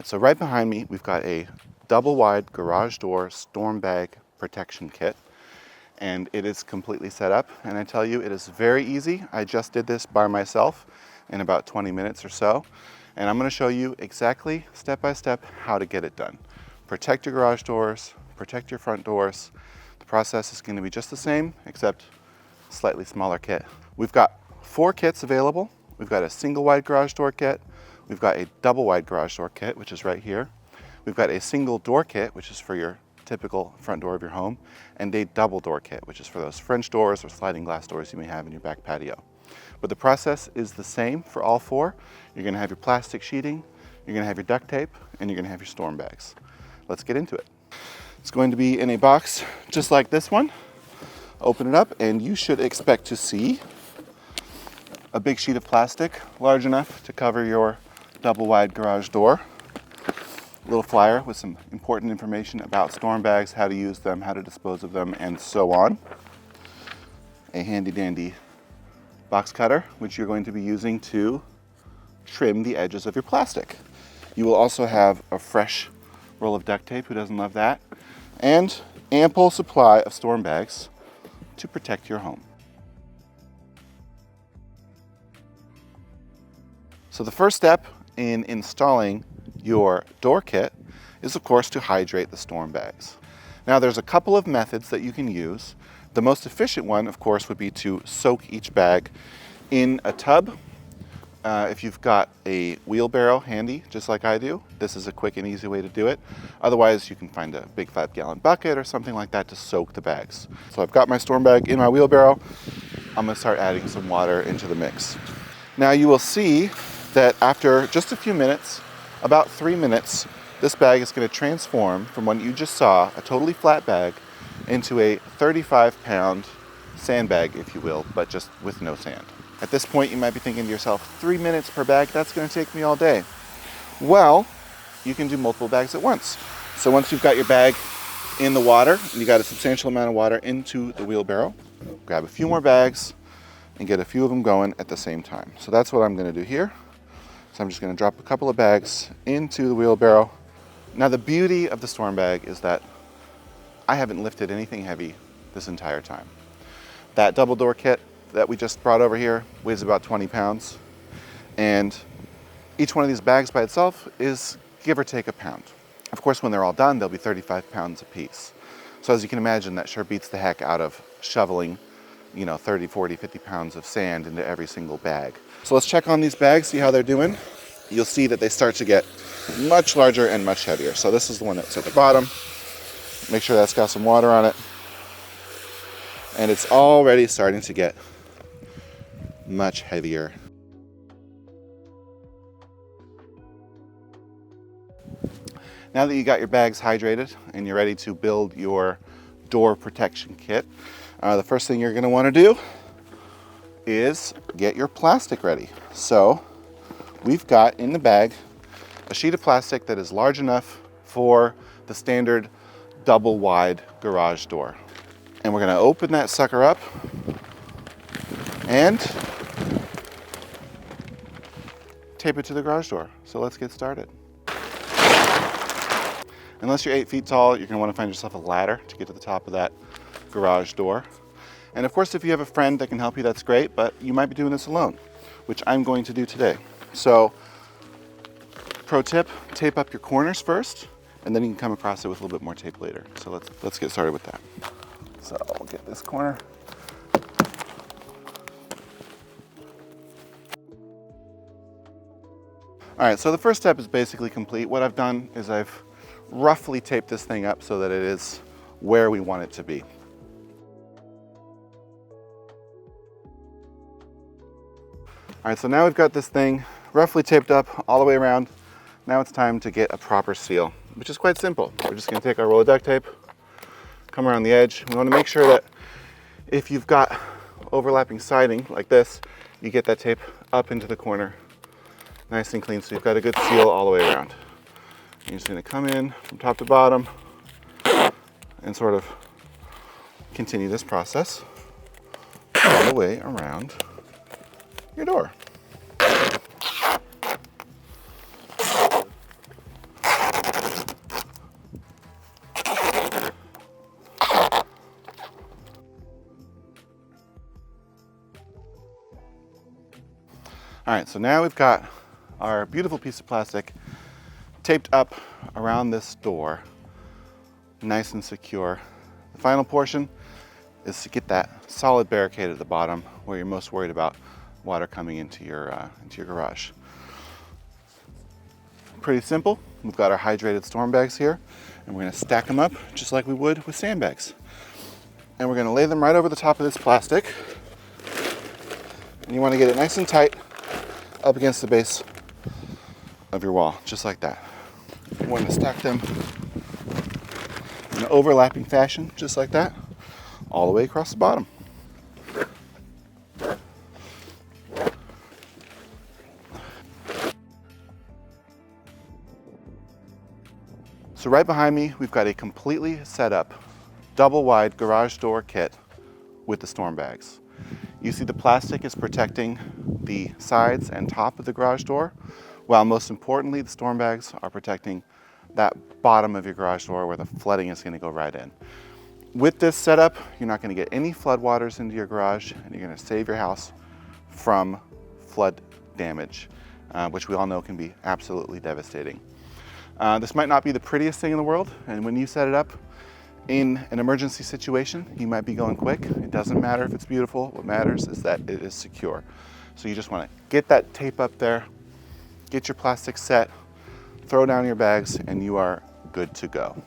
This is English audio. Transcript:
So right behind me, we've got a double wide garage door StormBag protection kit, and it is completely set up. And I tell you, it is very easy. I just did this by myself in about 20 minutes or so. And I'm gonna show you exactly step by step how to get it done. Protect your garage doors, protect your front doors. The process is gonna be just the same, except slightly smaller kit. We've got 4 kits available. We've got a single wide garage door kit. We've got a double wide garage door kit, which is right here. We've got a single door kit, which is for your typical front door of your home, and a double door kit, which is for those French doors or sliding glass doors you may have in your back patio. But the process is the same for all 4. You're gonna have your plastic sheeting, you're gonna have your duct tape, and you're gonna have your storm bags. Let's get into it. It's going to be in a box just like this one. Open it up, and you should expect to see a big sheet of plastic large enough to cover your double wide garage door. A little flyer with some important information about storm bags, how to use them, how to dispose of them, and so on. A handy dandy box cutter, which you're going to be using to trim the edges of your plastic. You will also have a fresh roll of duct tape, who doesn't love that, and ample supply of storm bags to protect your home. So the first step in installing your door kit is, of course, to hydrate the storm bags. Now, there's a couple of methods that you can use. The most efficient one, of course, would be to soak each bag in a tub. If you've got a wheelbarrow handy, just like I do, this is a quick and easy way to do it. Otherwise, you can find a big 5-gallon bucket or something like that to soak the bags. So I've got my storm bag in my wheelbarrow. I'm gonna start adding some water into the mix. Now you will see that after just a few minutes, about 3 minutes, this bag is going to transform from what you just saw, a totally flat bag, into a 35-pound sandbag, if you will, but just with no sand. At this point, you might be thinking to yourself, 3 minutes per bag, that's going to take me all day. Well, you can do multiple bags at once. So once you've got your bag in the water, and you got a substantial amount of water into the wheelbarrow, grab a few more bags and get a few of them going at the same time. So that's what I'm going to do here. So I'm just going to drop a couple of bags into the wheelbarrow. Now the beauty of the storm bag is that I haven't lifted anything heavy this entire time. That double door kit that we just brought over here weighs about 20 pounds. And each one of these bags by itself is give or take a pound. Of course, when they're all done, they'll be 35 pounds apiece. So as you can imagine, that sure beats the heck out of shoveling 30, 40, 50 pounds of sand into every single bag. So let's check on these bags, see how they're doing. You'll see that they start to get much larger and much heavier. So this is the one that's at the bottom. Make sure that's got some water on it. And it's already starting to get much heavier. Now that you got your bags hydrated and you're ready to build your door protection kit, the first thing you're going to want to do is get your plastic ready. So we've got in the bag a sheet of plastic that is large enough for the standard double wide garage door. And we're going to open that sucker up and tape it to the garage door. So let's get started. Unless you're 8 feet tall, you're going to want to find yourself a ladder to get to the top of that garage door. And of course, if you have a friend that can help you, that's great, but you might be doing this alone, which I'm going to do today. So, pro tip, tape up your corners first, and then you can come across it with a little bit more tape later. So let's get started with that. So I'll get this corner. All right, so the first step is basically complete. What I've done is I've roughly taped this thing up so that it is where we want it to be. All right, so now we've got this thing roughly taped up all the way around. Now it's time to get a proper seal, which is quite simple. We're just gonna take our roll of duct tape, come around the edge. We wanna make sure that if you've got overlapping siding like this, you get that tape up into the corner, nice and clean, so you've got a good seal all the way around. You're just gonna come in from top to bottom and sort of continue this process all the way around your door. All right, so now we've got our beautiful piece of plastic taped up around this door, nice and secure. The final portion is to get that solid barricade at the bottom where you're most worried about water coming into your garage. Pretty simple. We've got our hydrated storm bags here, and we're gonna stack them up just like we would with sandbags. And we're gonna lay them right over the top of this plastic. And you wanna get it nice and tight up against the base of your wall, just like that. You wanna stack them in an overlapping fashion, just like that, all the way across the bottom. So right behind me, we've got a completely set up double wide garage door kit with the storm bags. You see the plastic is protecting the sides and top of the garage door, while most importantly, the storm bags are protecting that bottom of your garage door where the flooding is going to go right in. With this setup, you're not going to get any floodwaters into your garage, and you're going to save your house from flood damage, which we all know can be absolutely devastating. This might not be the prettiest thing in the world, and when you set it up in an emergency situation, you might be going quick. It doesn't matter if it's beautiful. What matters is that it is secure. So you just want to get that tape up there, get your plastic set, throw down your bags, and you are good to go.